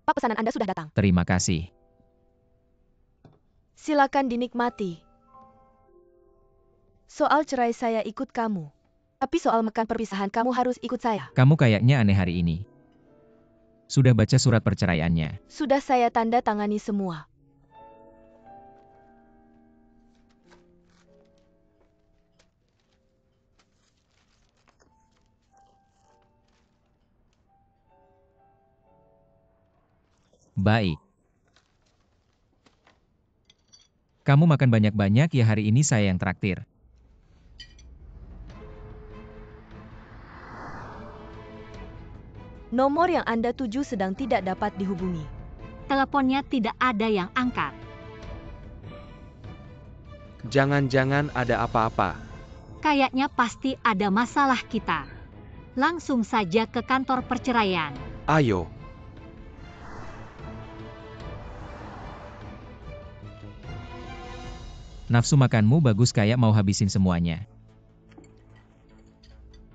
Pak, pesanan Anda sudah datang. Terima kasih. Silakan dinikmati. Soal cerai saya ikut kamu. Tapi soal makan perpisahan kamu harus ikut saya. Kamu kayaknya aneh hari ini. Sudah baca surat perceraiannya? Sudah saya tanda tangani semua. Baik. Kamu makan banyak-banyak ya, hari ini saya yang traktir. Nomor yang Anda tuju sedang tidak dapat dihubungi. Teleponnya tidak ada yang angkat. Jangan-jangan ada apa-apa. Kayaknya pasti ada masalah kita. Langsung saja ke kantor perceraian. Ayo. Nafsu makanmu bagus, kayak mau habisin semuanya.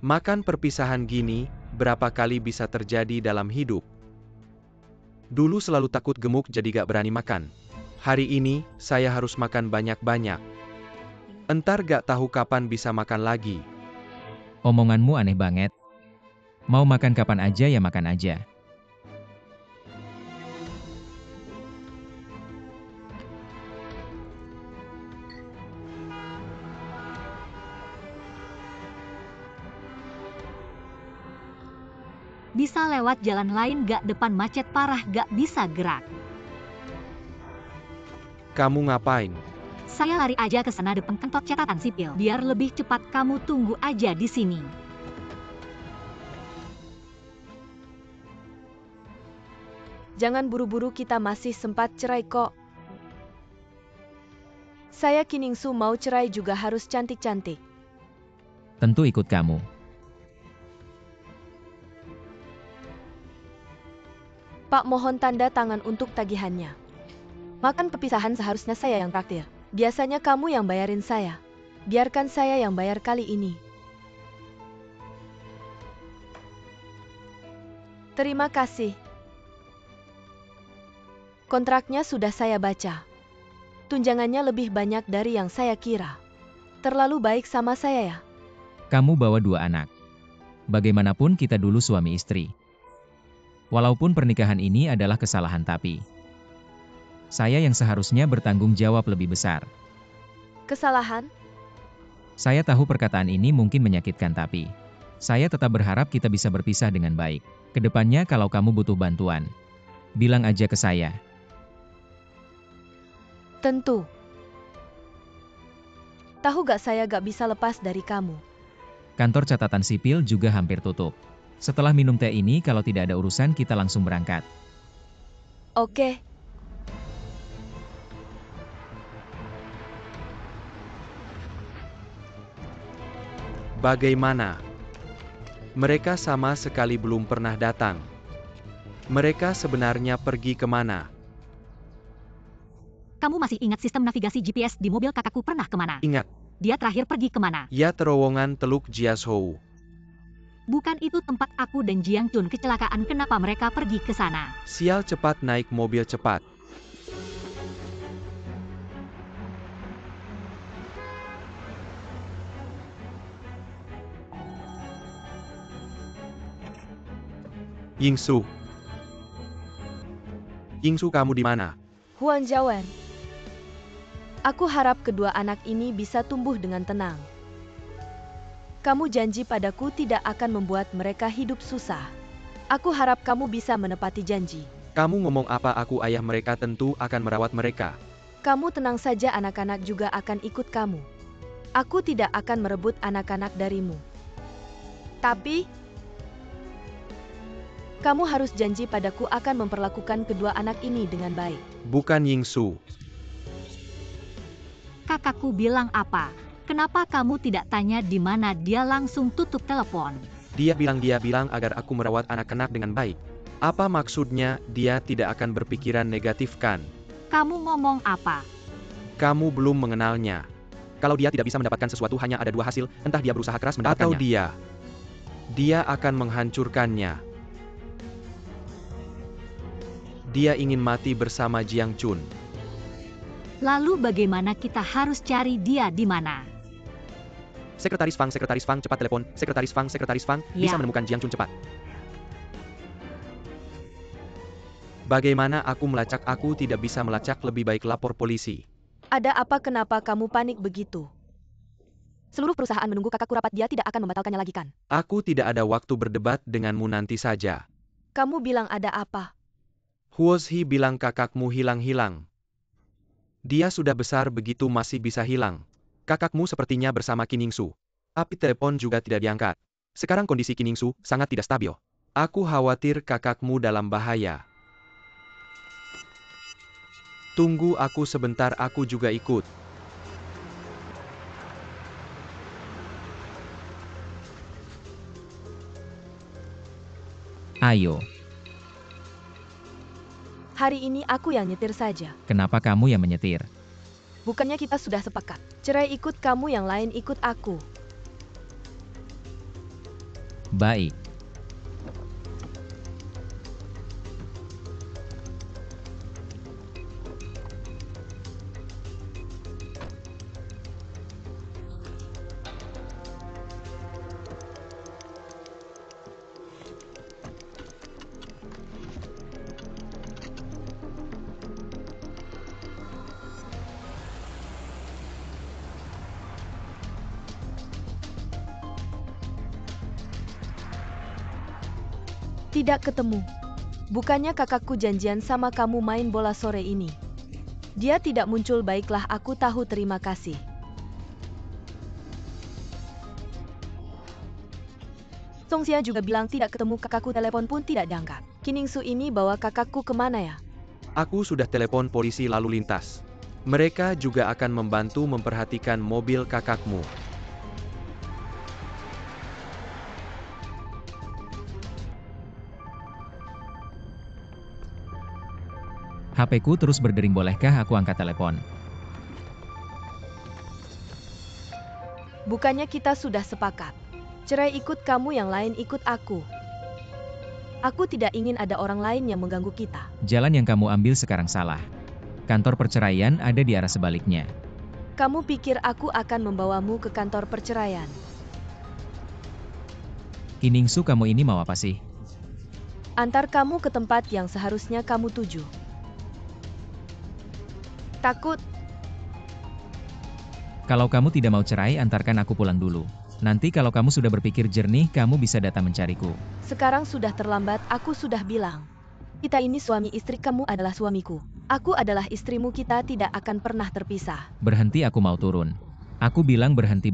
Makan perpisahan gini, berapa kali bisa terjadi dalam hidup? Dulu selalu takut gemuk jadi gak berani makan. Hari ini, saya harus makan banyak-banyak. Entar gak tahu kapan bisa makan lagi. Omonganmu aneh banget. Mau makan kapan aja ya makan aja. Bisa lewat jalan lain gak, depan macet parah gak bisa gerak. Kamu ngapain? Saya lari aja ke sana depan kantor catatan sipil. Biar lebih cepat, kamu tunggu aja di sini. Jangan buru-buru, kita masih sempat cerai kok. Saya Kiningsu mau cerai juga harus cantik-cantik. Tentu ikut kamu. Pak, mohon tanda tangan untuk tagihannya. Makan perpisahan seharusnya saya yang traktir. Biasanya kamu yang bayarin saya. Biarkan saya yang bayar kali ini. Terima kasih. Kontraknya sudah saya baca. Tunjangannya lebih banyak dari yang saya kira. Terlalu baik sama saya ya. Kamu bawa 2 anak. Bagaimanapun kita dulu suami istri. Walaupun pernikahan ini adalah kesalahan, tapi saya yang seharusnya bertanggung jawab lebih besar. Kesalahan? Saya tahu perkataan ini mungkin menyakitkan, tapi saya tetap berharap kita bisa berpisah dengan baik. Kedepannya kalau kamu butuh bantuan, bilang aja ke saya. Tentu. Tahu gak, saya gak bisa lepas dari kamu. Kantor catatan sipil juga hampir tutup. Setelah minum teh ini, kalau tidak ada urusan kita langsung berangkat. Oke. Bagaimana? Mereka sama sekali belum pernah datang. Mereka sebenarnya pergi kemana? Kamu masih ingat sistem navigasi GPS di mobil kakakku pernah kemana? Ingat. Dia terakhir pergi kemana? Ya, terowongan Teluk Jiashou. Bukan itu tempat aku dan Jiang Chun kecelakaan, kenapa mereka pergi ke sana? Sial, cepat naik mobil cepat. Yingsu. Yingsu, kamu di mana? Huan Jawan. Aku harap kedua anak ini bisa tumbuh dengan tenang. Kamu janji padaku tidak akan membuat mereka hidup susah. Aku harap kamu bisa menepati janji. Kamu ngomong apa? Aku ayah mereka, tentu akan merawat mereka. Kamu tenang saja, anak-anak juga akan ikut kamu. Aku tidak akan merebut anak-anak darimu. Tapi, kamu harus janji padaku akan memperlakukan kedua anak ini dengan baik. Bukan Yingsu. Kakakku bilang apa? Kenapa kamu tidak tanya di mana dia, langsung tutup telepon? Dia bilang agar aku merawat anak-anak dengan baik. Apa maksudnya? Dia tidak akan berpikiran negatif kan? Kamu ngomong apa? Kamu belum mengenalnya. Kalau dia tidak bisa mendapatkan sesuatu, hanya ada 2 hasil, entah dia berusaha keras mendapatkannya, atau dia akan menghancurkannya. Dia ingin mati bersama Jiang Chun. Lalu bagaimana kita harus cari dia di mana? Sekretaris Fang, cepat telepon. Sekretaris Fang, bisa Ya. menemukan Jiang Chun cepat. Bagaimana aku melacak? Aku tidak bisa melacak, lebih baik lapor polisi. Ada apa, kenapa kamu panik begitu? Seluruh perusahaan menunggu kakakku rapat, dia tidak akan membatalkannya lagi kan? Aku tidak ada waktu berdebat denganmu, nanti saja. Kamu bilang ada apa? Huozhi bilang kakakmu hilang-hilang. Dia sudah besar begitu masih bisa hilang. Kakakmu sepertinya bersama Kiningsu. Tapi telepon juga tidak diangkat. Sekarang kondisi Kiningsu sangat tidak stabil. Aku khawatir kakakmu dalam bahaya. Tunggu aku sebentar, aku juga ikut. Ayo, Hari ini aku yang nyetir saja. kenapa kamu yang menyetir? Bukannya kita sudah sepakat? Cerai ikut kamu, yang lain ikut aku. Baik. Tidak ketemu. Bukannya kakakku janjian sama kamu main bola sore ini? Dia tidak muncul, baiklah, aku tahu, terima kasih. Songxia juga bilang tidak ketemu kakakku, telepon pun tidak diangkat. Kiningsu ini bawa kakakku kemana ya? Aku sudah telepon polisi lalu lintas. Mereka juga akan membantu memperhatikan mobil kakakmu. HP-ku terus berdering, bolehkah aku angkat telepon? Bukannya kita sudah sepakat? Cerai ikut kamu, yang lain ikut aku. Aku tidak ingin ada orang lain yang mengganggu kita. Jalan yang kamu ambil sekarang salah. Kantor perceraian ada di arah sebaliknya. Kamu pikir aku akan membawamu ke kantor perceraian? Kiningsu, kamu ini mau apa sih? Antar kamu ke tempat yang seharusnya kamu tuju. Takut? Kalau kamu tidak mau cerai, antarkan aku pulang dulu. Nanti kalau kamu sudah berpikir jernih, kamu bisa datang mencariku. Sekarang sudah terlambat, aku sudah bilang. Kita ini suami istri, kamu adalah suamiku. Aku adalah istrimu, kita tidak akan pernah terpisah. Berhenti, aku mau turun. Aku bilang berhenti.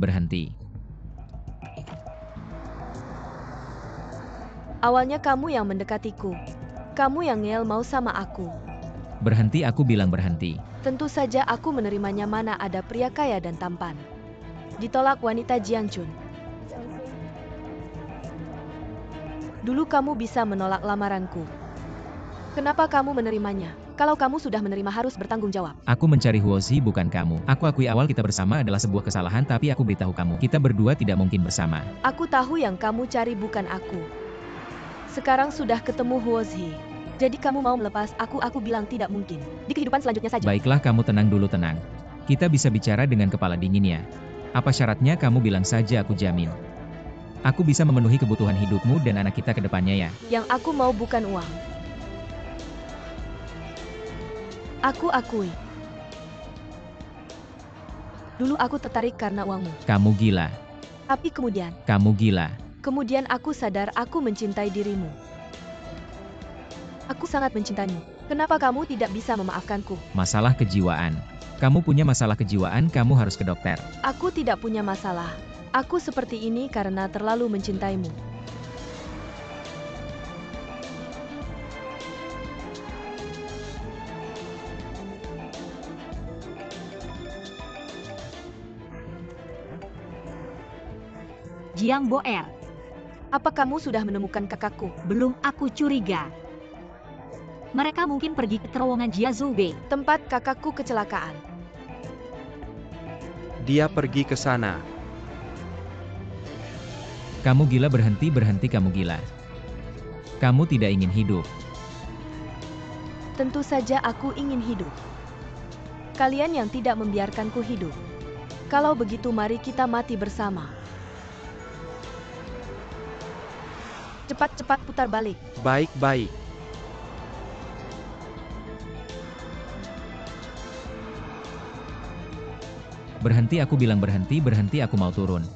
Awalnya kamu yang mendekatiku. Kamu yang ngeyel mau sama aku. Berhenti, aku bilang berhenti. Tentu saja aku menerimanya, mana ada pria kaya dan tampan. Ditolak wanita Jiang Chun. Dulu kamu bisa menolak lamaranku. Kenapa kamu menerimanya? Kalau kamu sudah menerima, harus bertanggung jawab. Aku mencari Huozhi, bukan kamu. Aku akui awal kita bersama adalah sebuah kesalahan, tapi aku beritahu kamu, kita berdua tidak mungkin bersama. Aku tahu yang kamu cari bukan aku. Sekarang sudah ketemu Huozhi. Jadi kamu mau melepas aku bilang tidak mungkin. Di kehidupan selanjutnya saja. Baiklah, kamu tenang dulu, tenang. Kita bisa bicara dengan kepala dingin ya. Apa syaratnya, kamu bilang saja, aku jamin. Aku bisa memenuhi kebutuhan hidupmu dan anak kita ke depannya ya. Yang aku mau bukan uang. Aku akui. Dulu aku tertarik karena uangmu. Kamu gila. Tapi kemudian Kamu gila. aku sadar aku mencintai dirimu. Aku sangat mencintaimu. Kenapa kamu tidak bisa memaafkanku? Masalah kejiwaan. Kamu punya masalah kejiwaan, kamu harus ke dokter. Aku tidak punya masalah. Aku seperti ini karena terlalu mencintaimu. Jiang Boer, Apa kamu sudah menemukan kakakku? belum, aku curiga. Mereka mungkin pergi ke terowongan Jiazube. Tempat kakakku kecelakaan. Dia pergi ke sana. Kamu gila, berhenti, kamu gila. Kamu tidak ingin hidup. Tentu saja aku ingin hidup. Kalian yang tidak membiarkanku hidup. Kalau begitu mari kita mati bersama. Cepat-cepat putar balik. Baik-baik. Berhenti, aku bilang berhenti, berhenti, aku mau turun.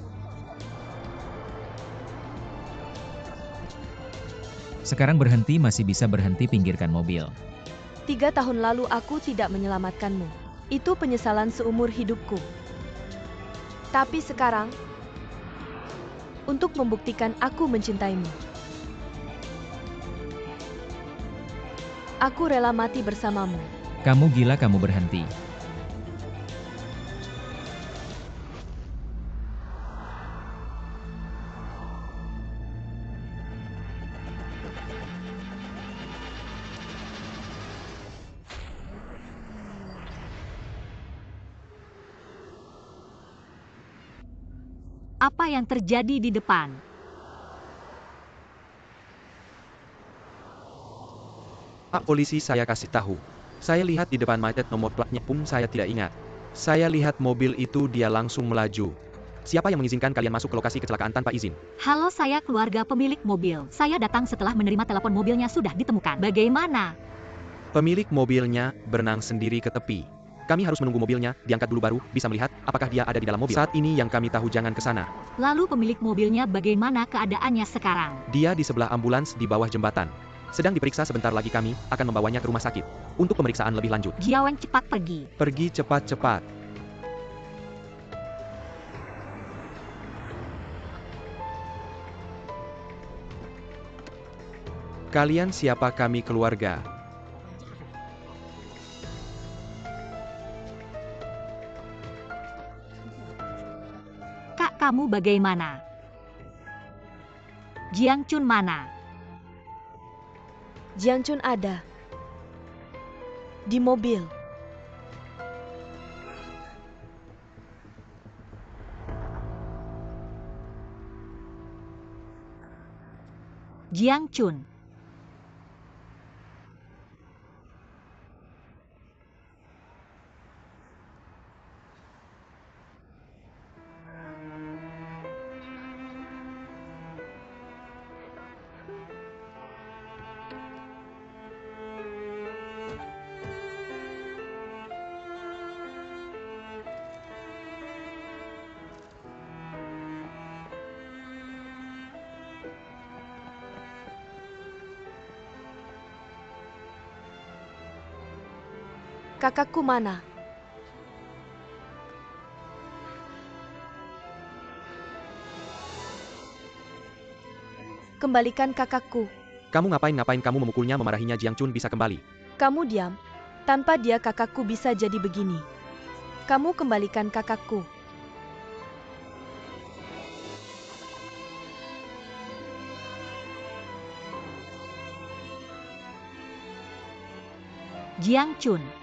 Sekarang berhenti, masih bisa berhenti, pinggirkan mobil. 3 tahun lalu aku tidak menyelamatkanmu. Itu penyesalan seumur hidupku. Tapi sekarang, untuk membuktikan aku mencintaimu, aku rela mati bersamamu. Kamu gila, kamu berhenti. Apa yang terjadi di depan? Pak polisi, saya kasih tahu. Saya lihat di depan macet, nomor platnya pun saya tidak ingat. Saya lihat mobil itu dia langsung melaju. Siapa yang mengizinkan kalian masuk ke lokasi kecelakaan tanpa izin? Halo, saya keluarga pemilik mobil. Saya datang setelah menerima telepon mobilnya sudah ditemukan. Bagaimana? Pemilik mobilnya berenang sendiri ke tepi. Kami harus menunggu mobilnya diangkat dulu baru bisa melihat apakah dia ada di dalam mobil. Saat ini yang kami tahu jangan ke sana. Lalu pemilik mobilnya bagaimana keadaannya sekarang? Dia di sebelah ambulans di bawah jembatan. Sedang diperiksa, sebentar lagi kami akan membawanya ke rumah sakit untuk pemeriksaan lebih lanjut. Jiawen, cepat pergi. Pergi cepat-cepat. Kalian siapa? Kami keluarga. Kak, kamu bagaimana? Jiang Chun mana? Jiang Chun ada di mobil. Jiang Chun. Kakakku mana? Kembalikan kakakku. Kamu ngapain kamu memukulnya, memarahinya? Jiang Chun bisa kembali. Kamu diam. Tanpa dia kakakku bisa jadi begini. Kamu kembalikan kakakku. Jiang Chun.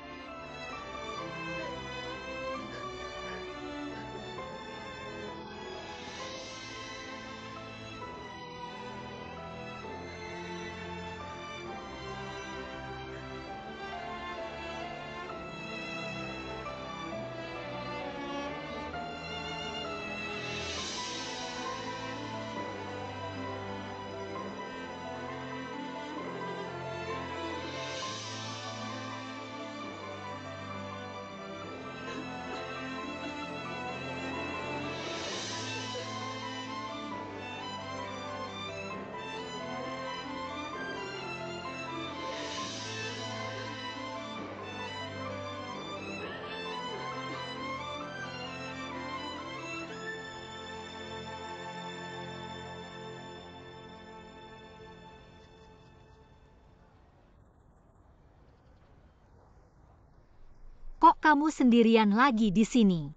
Kok kamu sendirian lagi di sini?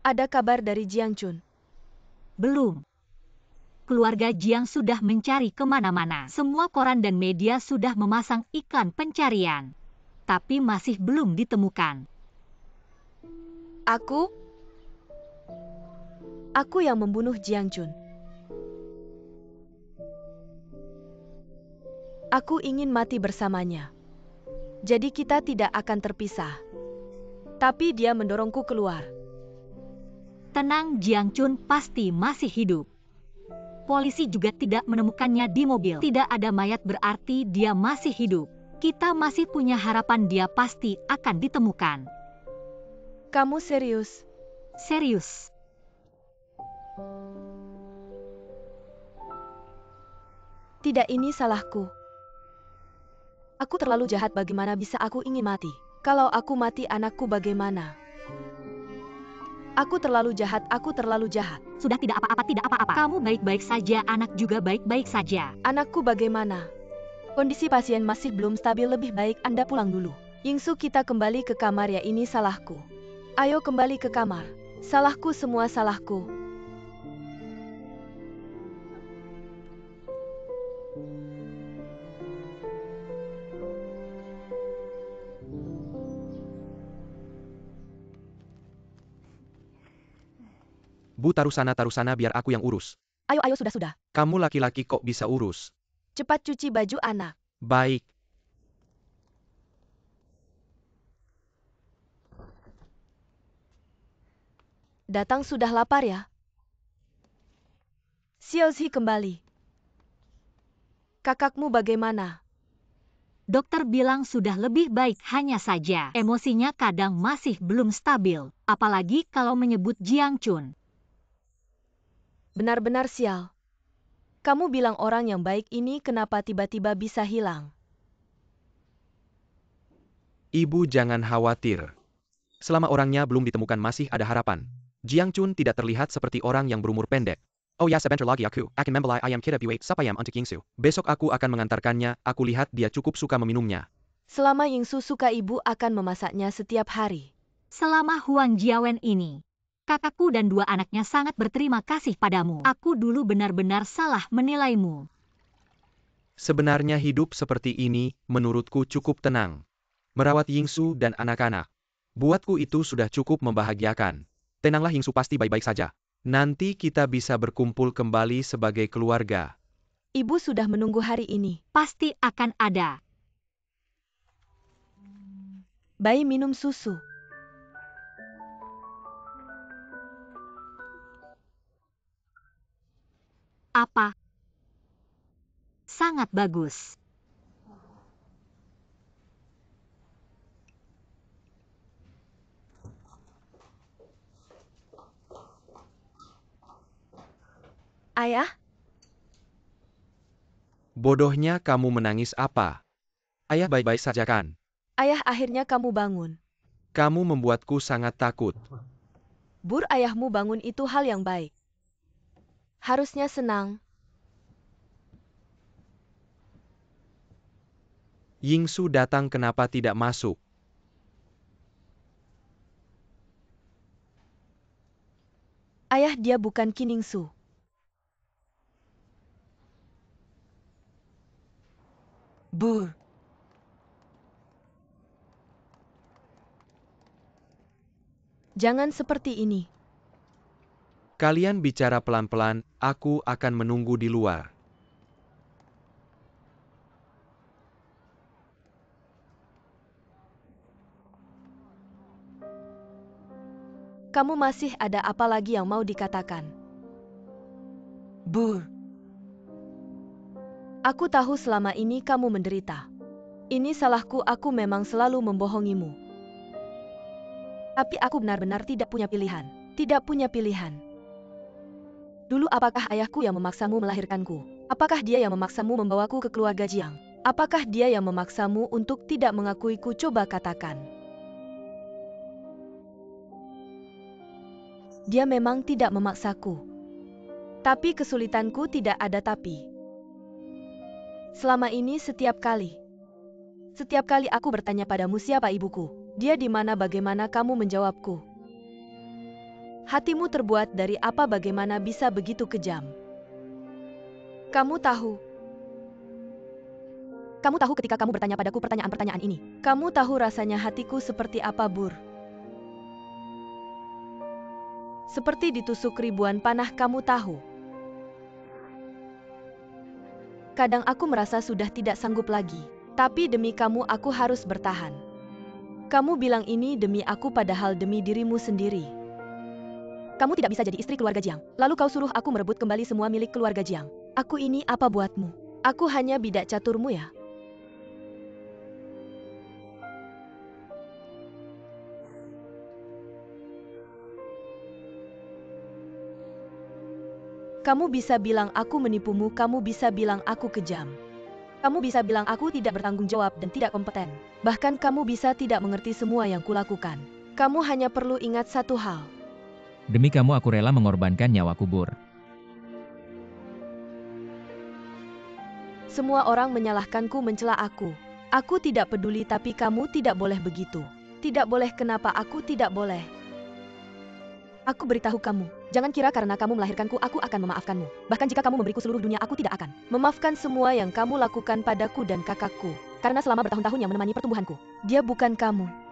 Ada kabar dari Jiang Chun? Belum. Keluarga Jiang sudah mencari kemana-mana. Semua koran dan media sudah memasang iklan pencarian. Tapi masih belum ditemukan. Aku yang membunuh Jiang Chun. Aku ingin mati bersamanya. Jadi kita tidak akan terpisah. Tapi dia mendorongku keluar. Tenang, Jiang Chun pasti masih hidup. Polisi juga tidak menemukannya di mobil. Tidak ada mayat berarti dia masih hidup. Kita masih punya harapan dia pasti akan ditemukan. Kamu serius? Serius. Tidak, ini salahku. Aku terlalu jahat, bagaimana bisa aku ingin mati? Kalau aku mati, anakku bagaimana? Aku terlalu jahat, aku terlalu jahat. Sudah, tidak apa-apa, tidak apa-apa. Kamu baik-baik saja, anak juga baik-baik saja. Anakku bagaimana? Kondisi pasien masih belum stabil, lebih baik Anda pulang dulu. Yingsu, kita kembali ke kamar ya, ini salahku. Ayo kembali ke kamar. Salahku, semua salahku. Bu, taruh sana biar aku yang urus. Ayo, sudah. Kamu laki-laki kok bisa urus? Cepat cuci baju anak. Baik. Datang sudah lapar ya? Xiaozi kembali. Kakakmu bagaimana? Dokter bilang sudah lebih baik, hanya saja emosinya kadang masih belum stabil. Apalagi kalau menyebut Jiang Chun. Benar-benar sial. Kamu bilang orang yang baik ini kenapa tiba-tiba bisa hilang? Ibu jangan khawatir. Selama orangnya belum ditemukan masih ada harapan. Jiang Chun tidak terlihat seperti orang yang berumur pendek. Oh ya, sebentar lagi aku akan membeli ayam kita buat sapayam untuk Yingsu. Besok aku akan mengantarkannya, aku lihat dia cukup suka meminumnya. Selama Yingsu suka, ibu akan memasaknya setiap hari. Selama Huang Jiawen ini, kakakku dan dua anaknya sangat berterima kasih padamu. Aku dulu benar-benar salah menilaimu. Sebenarnya hidup seperti ini, menurutku cukup tenang. Merawat Yingsu dan anak-anak. Buatku itu sudah cukup membahagiakan. Tenanglah Yingsu, pasti baik-baik saja. Nanti kita bisa berkumpul kembali sebagai keluarga. Ibu sudah menunggu hari ini. Pasti akan ada. Bayi minum susu. Apa? Sangat bagus. Ayah? Bodohnya kamu menangis apa? Ayah baik-baik saja kan? Ayah, akhirnya kamu bangun. Kamu membuatku sangat takut. Bur, ayahmu bangun itu hal yang baik. Harusnya senang. Yingsu datang, kenapa tidak masuk? Ayah, dia bukan Kiningsu. Bur. Jangan seperti ini. Kalian bicara pelan-pelan, aku akan menunggu di luar. Kamu masih ada apa lagi yang mau dikatakan? Bur. Aku tahu selama ini kamu menderita. Ini salahku, aku memang selalu membohongimu. Tapi aku benar-benar tidak punya pilihan. Tidak punya pilihan. Dulu apakah ayahku yang memaksamu melahirkanku? Apakah dia yang memaksamu membawaku ke keluarga Jiang? Apakah dia yang memaksamu untuk tidak mengakuiku? Coba katakan. Dia memang tidak memaksaku. Tapi kesulitanku tidak ada tapi. Selama ini setiap kali aku bertanya padamu siapa ibuku, dia di mana, bagaimana kamu menjawabku. Hatimu terbuat dari apa, bagaimana bisa begitu kejam? Kamu tahu ketika kamu bertanya padaku pertanyaan-pertanyaan ini, kamu tahu rasanya hatiku seperti apa, Bur? Seperti ditusuk ribuan panah, kamu tahu. Kadang aku merasa sudah tidak sanggup lagi. Tapi demi kamu aku harus bertahan. Kamu bilang ini demi aku padahal demi dirimu sendiri. Kamu tidak bisa jadi istri keluarga Jiang. Lalu kau suruh aku merebut kembali semua milik keluarga Jiang. Aku ini apa buatmu? Aku hanya bidak caturmu ya. Kamu bisa bilang aku menipumu, kamu bisa bilang aku kejam. Kamu bisa bilang aku tidak bertanggung jawab dan tidak kompeten. Bahkan kamu bisa tidak mengerti semua yang kulakukan. Kamu hanya perlu ingat satu hal. Demi kamu aku rela mengorbankan nyawa kubur. Semua orang menyalahkanku, mencela aku. Aku tidak peduli, tapi kamu tidak boleh begitu. Tidak boleh. Kenapa aku tidak boleh? Aku beritahu kamu, jangan kira karena kamu melahirkanku aku akan memaafkanmu. Bahkan jika kamu memberiku seluruh dunia aku tidak akan memaafkan semua yang kamu lakukan padaku dan kakakku. Karena selama bertahun-tahun yang menemani pertumbuhanku, dia bukan kamu.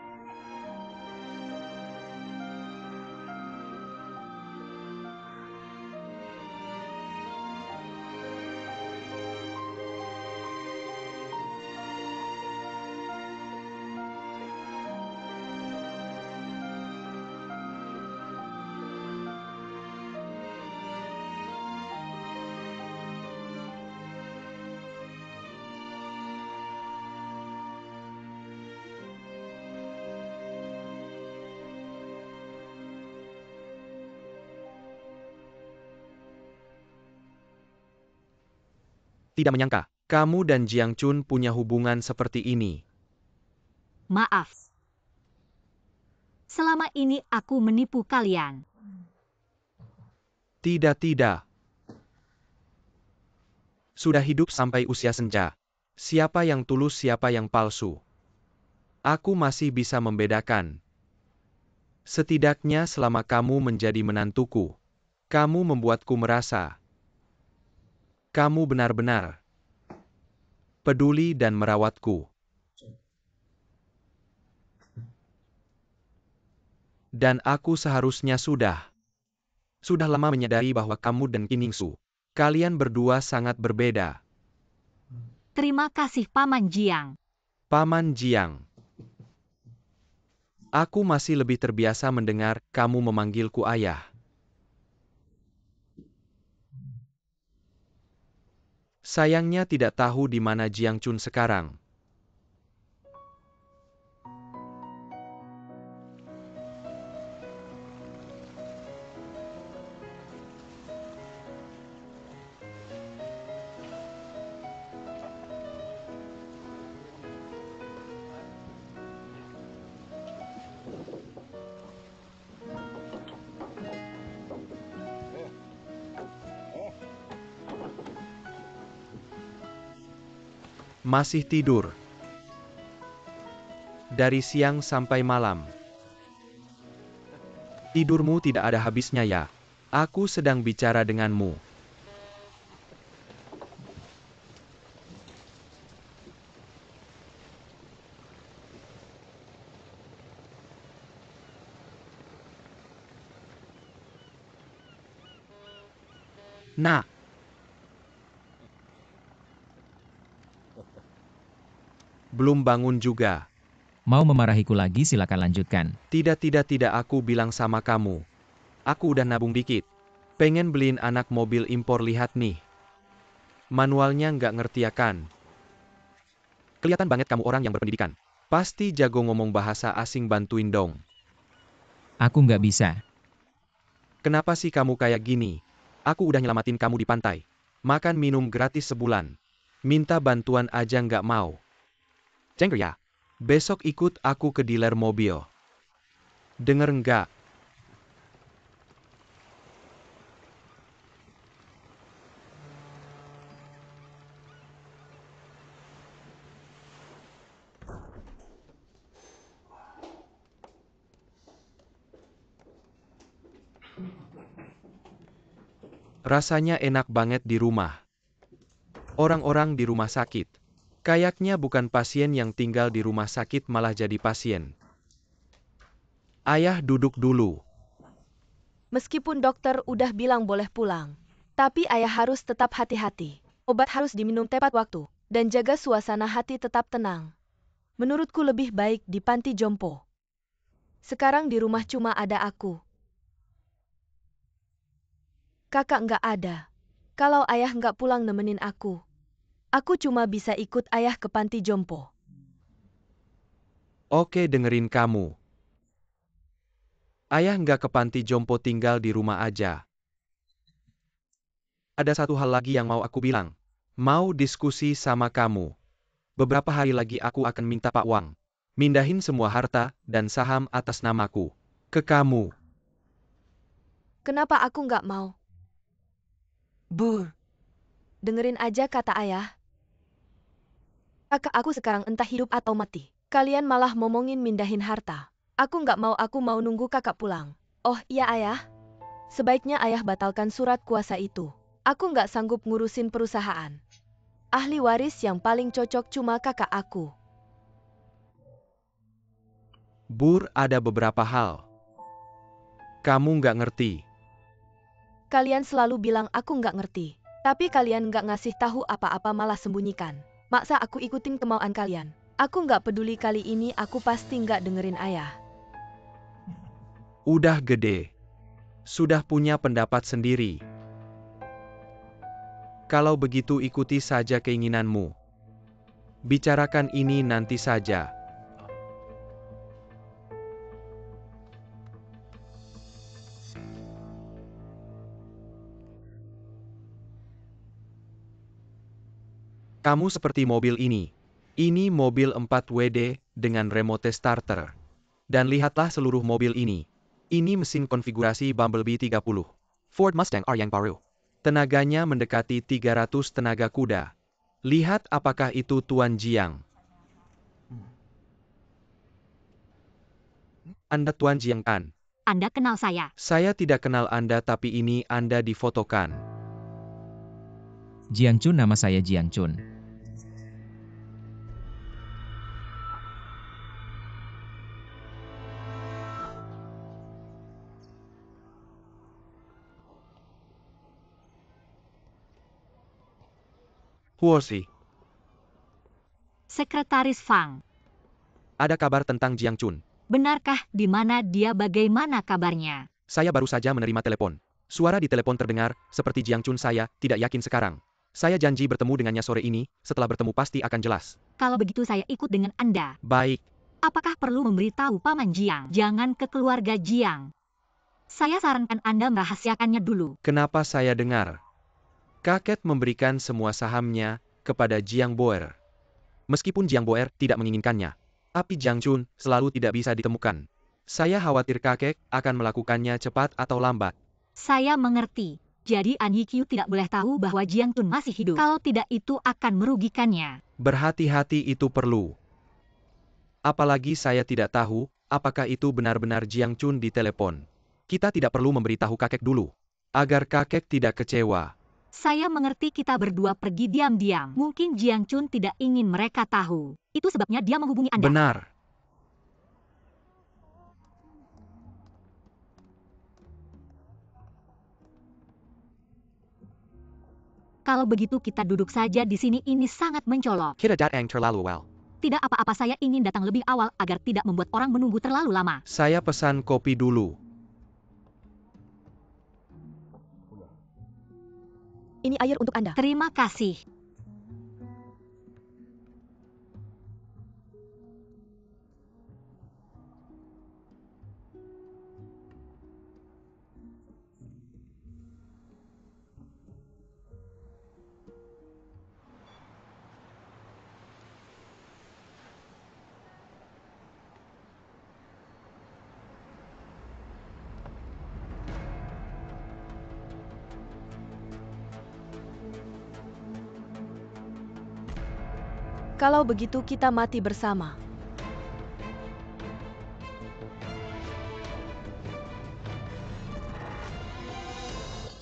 Tidak menyangka, kamu dan Jiang Chun punya hubungan seperti ini. Maaf. Selama ini aku menipu kalian. Tidak. Sudah hidup sampai usia senja. Siapa yang tulus, siapa yang palsu. Aku masih bisa membedakan. Setidaknya selama kamu menjadi menantuku, kamu membuatku merasa kamu benar-benar peduli dan merawatku. Dan aku seharusnya sudah lama menyadari bahwa kamu dan Kiningsu, kalian berdua sangat berbeda. Terima kasih Paman Jiang. Paman Jiang. Aku masih lebih terbiasa mendengar kamu memanggilku ayah. Sayangnya tidak tahu di mana Jiang Chun sekarang. Masih tidur. Dari siang sampai malam. Tidurmu tidak ada habisnya ya. Aku sedang bicara denganmu. Nah. Belum bangun juga. Mau memarahiku lagi silakan lanjutkan. Tidak, aku bilang sama kamu. Aku udah nabung dikit. Pengen beliin anak mobil impor, lihat nih. Manualnya nggak ngerti ya kan? Kelihatan banget kamu orang yang berpendidikan. Pasti jago ngomong bahasa asing, bantuin dong. Aku nggak bisa. Kenapa sih kamu kayak gini? Aku udah nyelamatin kamu di pantai. Makan minum gratis sebulan. Minta bantuan aja nggak mau. Cengker ya? Besok ikut aku ke dealer mobil. Denger nggak? Rasanya enak banget di rumah. Orang-orang di rumah sakit. Kayaknya bukan pasien yang tinggal di rumah sakit malah jadi pasien. Ayah duduk dulu. Meskipun dokter udah bilang boleh pulang, tapi ayah harus tetap hati-hati. Obat harus diminum tepat waktu. dan jaga suasana hati tetap tenang. Menurutku lebih baik di panti jompo. Sekarang di rumah cuma ada aku. Kakak nggak ada. Kalau ayah nggak pulang nemenin aku cuma bisa ikut ayah ke panti jompo. Oke, dengerin kamu. Ayah nggak ke panti jompo, tinggal di rumah aja. Ada satu hal lagi yang mau aku bilang. Mau diskusi sama kamu. Beberapa hari lagi aku akan minta Pak Wang mindahin semua harta dan saham atas namaku ke kamu. Kenapa aku nggak mau? Bur, Dengerin aja kata ayah. Kakak aku sekarang entah hidup atau mati. Kalian malah ngomongin mindahin harta. Aku mau nunggu kakak pulang. Oh iya ayah. Sebaiknya ayah batalkan surat kuasa itu. Aku nggak sanggup ngurusin perusahaan. Ahli waris yang paling cocok cuma kakak aku. Bur, ada beberapa hal kamu nggak ngerti. Kalian selalu bilang aku nggak ngerti. Tapi kalian nggak ngasih tahu apa-apa, malah sembunyikan. Maksa aku ikutin kemauan kalian. Aku nggak peduli, kali ini aku pasti nggak dengerin ayah. Udah gede. Sudah punya pendapat sendiri. Kalau begitu ikuti saja keinginanmu. Bicarakan ini nanti saja. Kamu seperti mobil ini. Ini mobil 4WD dengan remote starter. Dan lihatlah seluruh mobil ini. Ini mesin konfigurasi Bumblebee 30. Ford Mustang R yang baru. Tenaganya mendekati 300 tenaga kuda. Lihat apakah itu Tuan Jiang. Anda Tuan Jiang kan? Anda kenal saya. Saya tidak kenal Anda, tapi ini Anda difotokan. Jiang Chun, nama saya Jiang Chun. Huosi, Sekretaris Fang. ada kabar tentang Jiang Chun. Benarkah? Di mana dia? Bagaimana kabarnya? Saya baru saja menerima telepon. Suara di telepon terdengar seperti Jiang Chun. Saya tidak yakin sekarang. Saya janji bertemu dengannya sore ini. Setelah bertemu pasti akan jelas. Kalau begitu saya ikut dengan Anda. Baik. Apakah perlu memberitahu Paman Jiang? Jangan ke keluarga Jiang. Saya sarankan Anda merahasiakannya dulu. Kenapa saya dengar kakek memberikan semua sahamnya kepada Jiang Boer? Meskipun Jiang Boer tidak menginginkannya, tapi Jiang Chun selalu tidak bisa ditemukan. Saya khawatir kakek akan melakukannya cepat atau lambat. Saya mengerti. Jadi An Hikyu tidak boleh tahu bahwa Jiang Chun masih hidup. Kalau tidak, itu akan merugikannya. Berhati-hati itu perlu. Apalagi saya tidak tahu apakah itu benar-benar Jiang Chun di telepon. Kita tidak perlu memberitahu kakek dulu, agar kakek tidak kecewa. Saya mengerti, kita berdua pergi diam-diam. Mungkin Jiang Chun tidak ingin mereka tahu. Itu sebabnya dia menghubungi Anda. Benar. Kalau begitu kita duduk saja di sini, ini sangat mencolok. Kita datang terlalu awal. Tidak apa-apa, saya ingin datang lebih awal agar tidak membuat orang menunggu terlalu lama. Saya pesan kopi dulu. Ini air untuk Anda. Terima kasih. Kalau begitu kita mati bersama.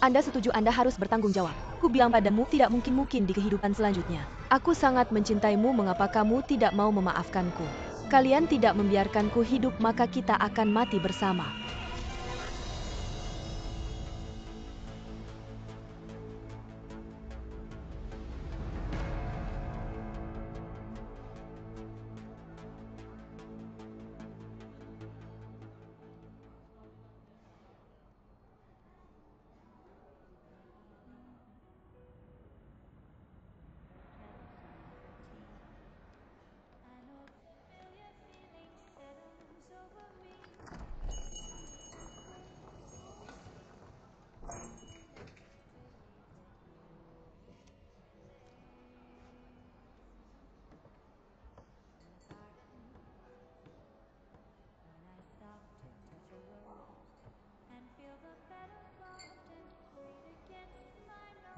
Anda setuju? Anda harus bertanggung jawab. Ku bilang padamu, tidak mungkin di kehidupan selanjutnya. Aku sangat mencintaimu, mengapa kamu tidak mau memaafkanku? Kalian tidak membiarkanku hidup, maka kita akan mati bersama.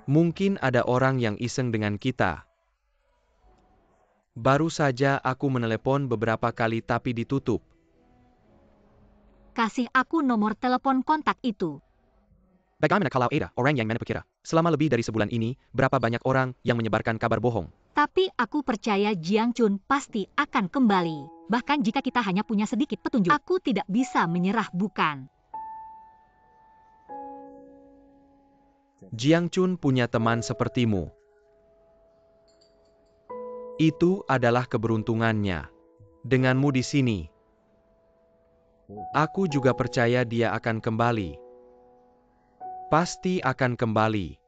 Mungkin ada orang yang iseng dengan kita. Baru saja aku menelepon beberapa kali tapi ditutup. Kasih aku nomor telepon kontak itu. Bagaimana kalau ada orang yang menepukira? Selama lebih dari sebulan ini, berapa banyak orang yang menyebarkan kabar bohong? Tapi aku percaya Jiang Chun pasti akan kembali. Bahkan jika kita hanya punya sedikit petunjuk, aku tidak bisa menyerah, bukan? Jiang Chun punya teman sepertimu. Itu adalah keberuntungannya. Denganmu di sini. Aku juga percaya dia akan kembali. Pasti akan kembali.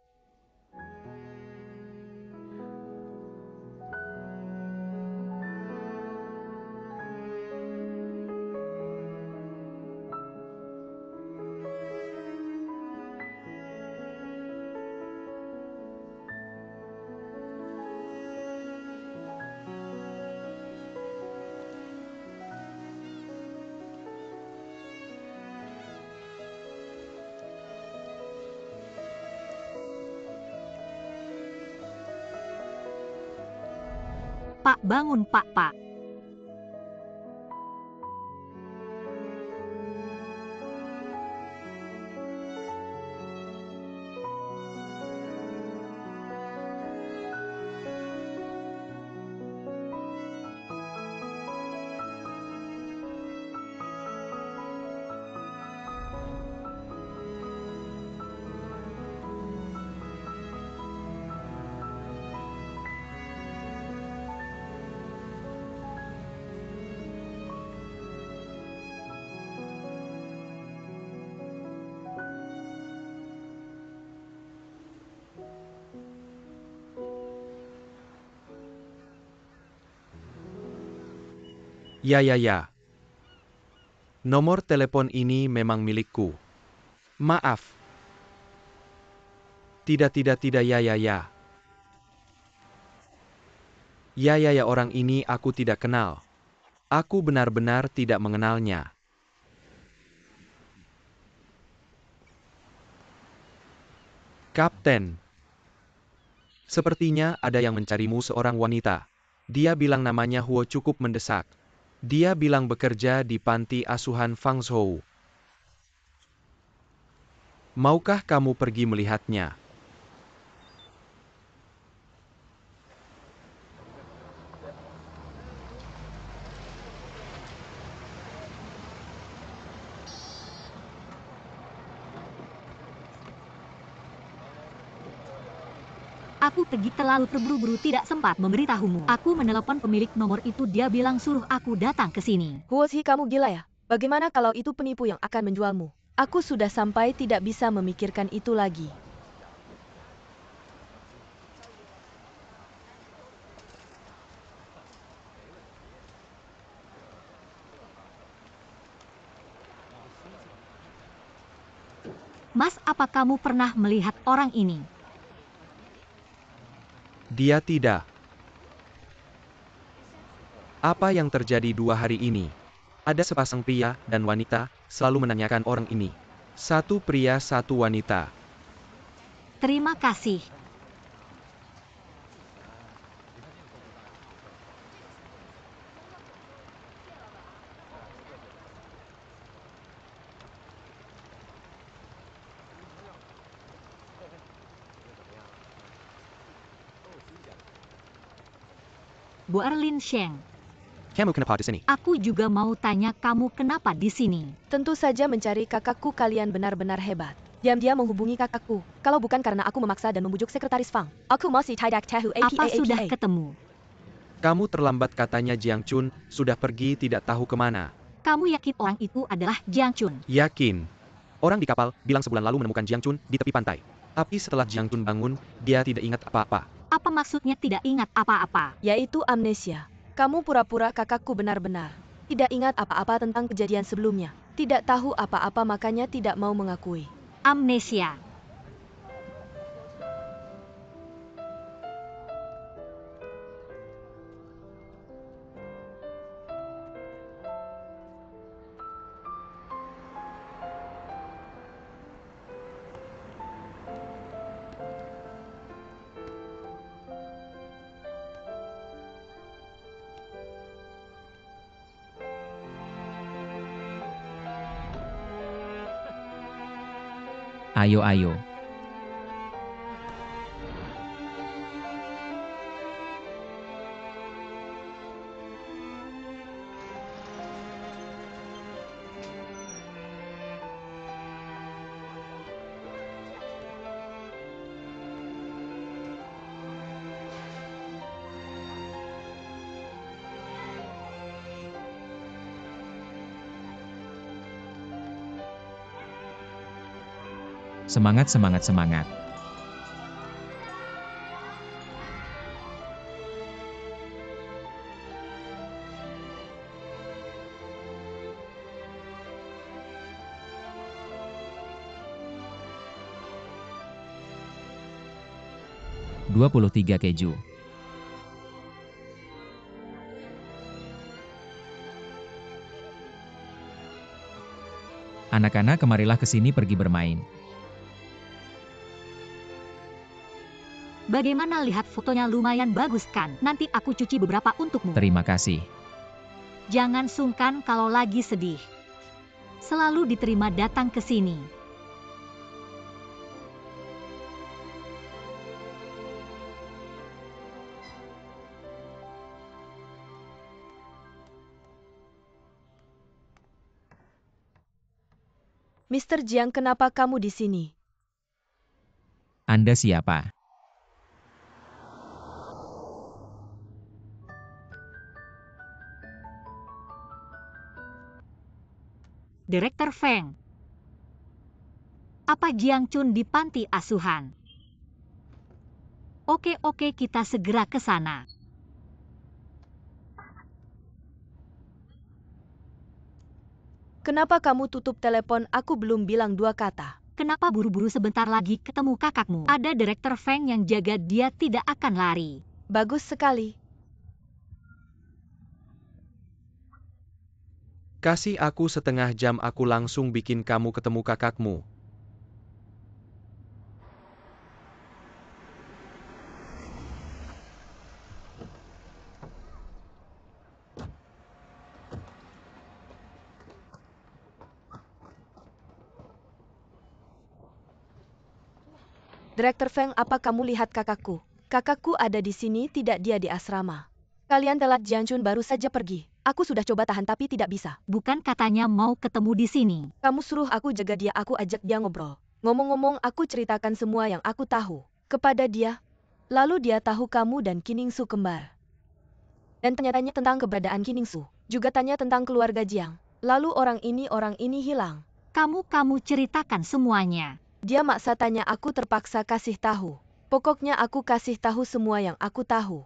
Pak, bangun Pak, Pak. Ya. Nomor telepon ini memang milikku. Maaf. Tidak, ya. Ya, orang ini aku tidak kenal. Aku benar-benar tidak mengenalnya. Kapten. Sepertinya ada yang mencarimu, seorang wanita. Dia bilang namanya Huo, cukup mendesak. Dia bilang bekerja di panti asuhan Fangzhou. Maukah kamu pergi melihatnya? Aku pergi terlalu terburu-buru, tidak sempat memberitahumu. Aku menelepon pemilik nomor itu, dia bilang suruh aku datang ke sini. Huozi, kamu gila ya? Bagaimana kalau itu penipu yang akan menjualmu? Aku sudah sampai tidak bisa memikirkan itu lagi. Mas, apa kamu pernah melihat orang ini? Dia tidak. Apa yang terjadi 2 hari ini? Ada sepasang pria dan wanita selalu menanyakan orang ini. Satu pria, satu wanita. Terima kasih. Bu Erlin Sheng, Kamu kenapa di sini? aku juga mau tanya, kamu kenapa di sini? Tentu saja mencari kakakku, kalian benar-benar hebat. Diam-diam menghubungi kakakku. Kalau bukan karena aku memaksa dan membujuk sekretaris Fang, aku masih tidak tahu Apa sudah ketemu? Kamu terlambat, katanya Jiang Chun sudah pergi tidak tahu kemana. Kamu yakin orang itu adalah Jiang Chun? Yakin. Orang di kapal bilang sebulan lalu menemukan Jiang Chun di tepi pantai. Tapi setelah Jiang Chun bangun, dia tidak ingat apa-apa. Apa maksudnya tidak ingat apa-apa? Yaitu amnesia. Kamu pura-pura kakakku benar-benar tidak ingat apa-apa tentang kejadian sebelumnya. Tidak tahu apa-apa, makanya tidak mau mengakui. Amnesia. Ayo, ayo. Semangat, semangat, semangat. "23 keju. Anak-anak, kemarilah ke sini pergi bermain. Bagaimana, lihat fotonya lumayan bagus kan? Nanti aku cuci beberapa untukmu. Terima kasih. Jangan sungkan kalau lagi sedih. Selalu diterima datang ke sini. Mr. Jiang, kenapa kamu di sini? Anda siapa? Direktur Feng. Apa Jiang Chun di panti asuhan? Oke, kita segera ke sana. Kenapa kamu tutup telepon? Aku belum bilang 2 kata. Kenapa buru-buru, sebentar lagi ketemu kakakmu? Ada Direktur Feng yang jaga, dia tidak akan lari. Bagus sekali. Kasih aku setengah jam, aku langsung bikin kamu ketemu kakakmu. Direktur Feng, apa kamu lihat kakakku? Kakakku ada di sini, tidak, dia di asrama. Kalian telat, Jiang Chun baru saja pergi. Aku sudah coba tahan tapi tidak bisa. Bukan katanya mau ketemu di sini. Kamu suruh aku jaga dia, aku ajak dia ngobrol. Ngomong-ngomong, aku ceritakan semua yang aku tahu kepada dia. Lalu dia tahu kamu dan Kiningsu kembar. Dan tanya-tanya tentang keberadaan Kiningsu. Juga tanya tentang keluarga Jiang. Lalu orang ini hilang. Kamu ceritakan semuanya. Dia maksa tanya, aku terpaksa kasih tahu. Pokoknya aku kasih tahu semua yang aku tahu.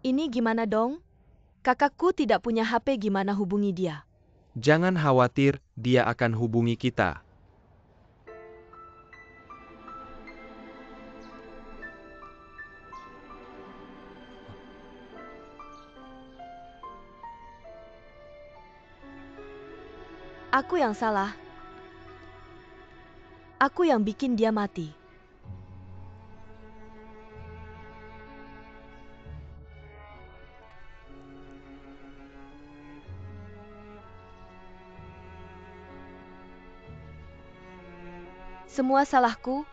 Ini gimana dong? Kakakku tidak punya HP, gimana hubungi dia? Jangan khawatir, dia akan hubungi kita. Aku yang salah. Aku yang bikin dia mati. Semua salahku.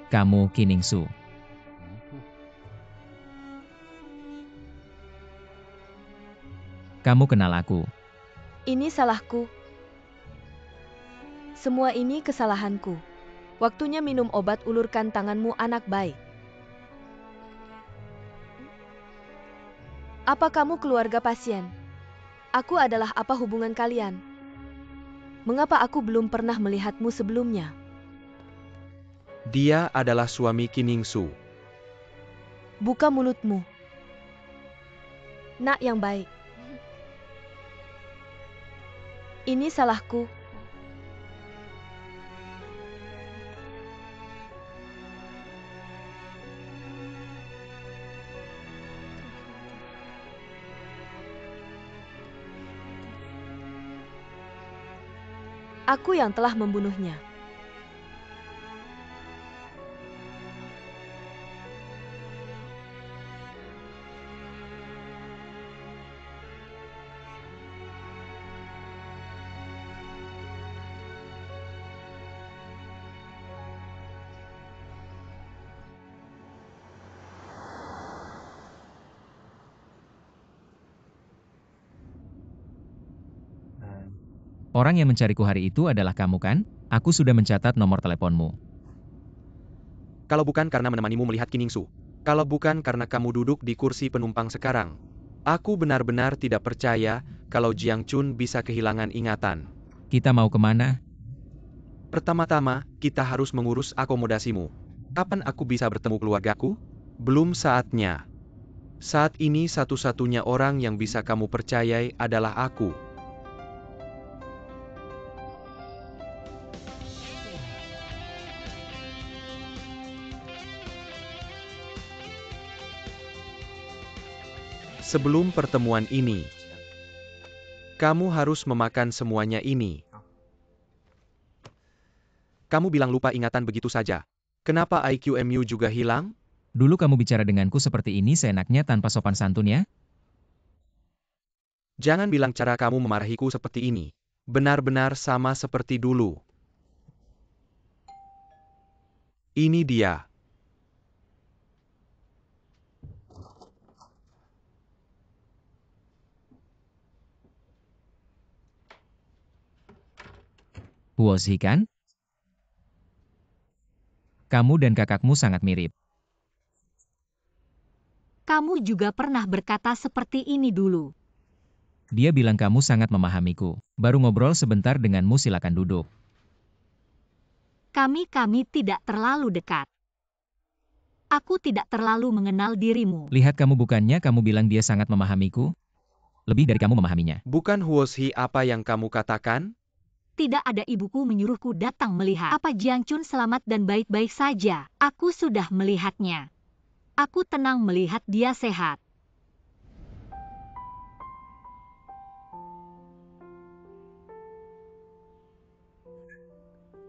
Kamu Kiningsu. Kamu kenal aku. Ini salahku. Semua ini kesalahanku. Waktunya minum obat, ulurkan tanganmu, anak baik. Apa kamu keluarga pasien? Aku adalah apa hubungan kalian? Mengapa aku belum pernah melihatmu sebelumnya? Dia adalah suami Kiningsu. Buka mulutmu. Nak yang baik. Ini salahku. Aku yang telah membunuhnya. Orang yang mencariku hari itu adalah kamu kan? Aku sudah mencatat nomor teleponmu. Kalau bukan karena menemanimu melihat Kiningsu, kalau bukan karena kamu duduk di kursi penumpang sekarang, aku benar-benar tidak percaya kalau Jiang Chun bisa kehilangan ingatan. Kita mau kemana? Pertama-tama, kita harus mengurus akomodasimu. Kapan aku bisa bertemu keluargaku? Belum saatnya. Saat ini satu-satunya orang yang bisa kamu percayai adalah aku. Sebelum pertemuan ini, kamu harus memakan semuanya ini. Kamu bilang lupa ingatan begitu saja. Kenapa IQMU juga hilang? Dulu kamu bicara denganku seperti ini seenaknya tanpa sopan santun ya? Jangan bilang cara kamu memarahiku seperti ini. Benar-benar sama seperti dulu. Ini dia. Huoshi kan? Kamu dan kakakmu sangat mirip. Kamu juga pernah berkata seperti ini dulu. Dia bilang kamu sangat memahamiku. Baru ngobrol sebentar denganmu, silakan duduk. Kami tidak terlalu dekat. Aku tidak terlalu mengenal dirimu. Lihat kamu, bukannya kamu bilang dia sangat memahamiku? Lebih dari kamu memahaminya. Bukan Huoshi apa yang kamu katakan? Tidak ada ibuku menyuruhku datang melihat. Apa Jiang Chun selamat dan baik-baik saja? Aku sudah melihatnya. Aku tenang melihat dia sehat.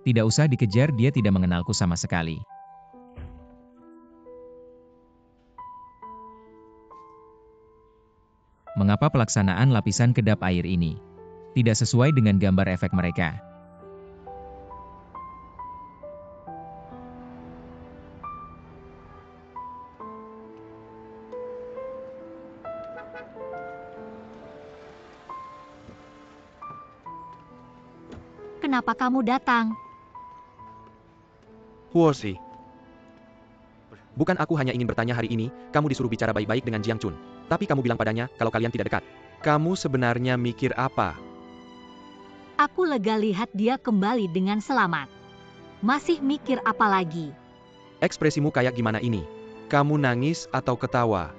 Tidak usah dikejar, dia tidak mengenalku sama sekali. Mengapa pelaksanaan lapisan kedap air ini tidak sesuai dengan gambar efek mereka? Kenapa kamu datang? Huoshi. Bukan aku hanya ingin bertanya hari ini, kamu disuruh bicara baik-baik dengan Jiang Chun. Tapi kamu bilang padanya kalau kalian tidak dekat. Kamu sebenarnya mikir apa? Aku lega lihat dia kembali dengan selamat. Masih mikir apa lagi? Ekspresimu kayak gimana ini? Kamu nangis atau ketawa?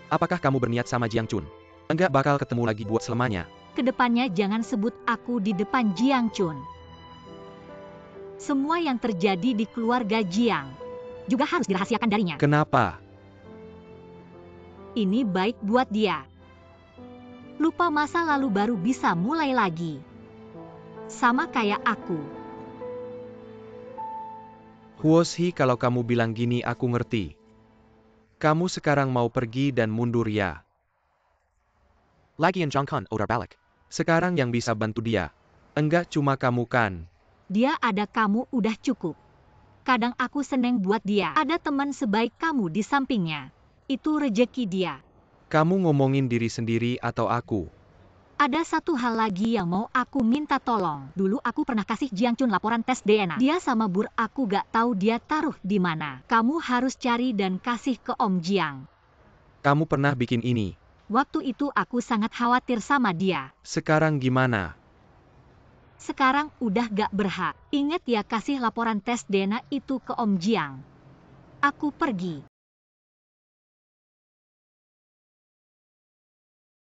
Apakah kamu berniat sama Jiang Chun? Enggak bakal ketemu lagi buat selamanya. Kedepannya jangan sebut aku di depan Jiang Chun. Semua yang terjadi di keluarga Jiang juga harus dirahasiakan darinya. Kenapa? Ini baik buat dia. Lupa masa lalu baru bisa mulai lagi. Sama kayak aku. Huoshi, kalau kamu bilang gini aku ngerti. Kamu sekarang mau pergi dan mundur ya. Lagian Zhang Kan udah balik. Sekarang yang bisa bantu dia. Enggak cuma kamu kan. Dia ada kamu udah cukup. Kadang aku seneng buat dia. Ada teman sebaik kamu di sampingnya. Itu rejeki dia. Kamu ngomongin diri sendiri atau aku? Ada satu hal lagi yang mau aku minta tolong. Dulu aku pernah kasih Jiang Chun laporan tes DNA. Dia sama Bur, aku gak tahu dia taruh di mana. Kamu harus cari dan kasih ke Om Jiang. Kamu pernah bikin ini. Waktu itu aku sangat khawatir sama dia. Sekarang gimana? Sekarang udah gak berhak. Ingat ya, kasih laporan tes DNA itu ke Om Jiang. Aku pergi.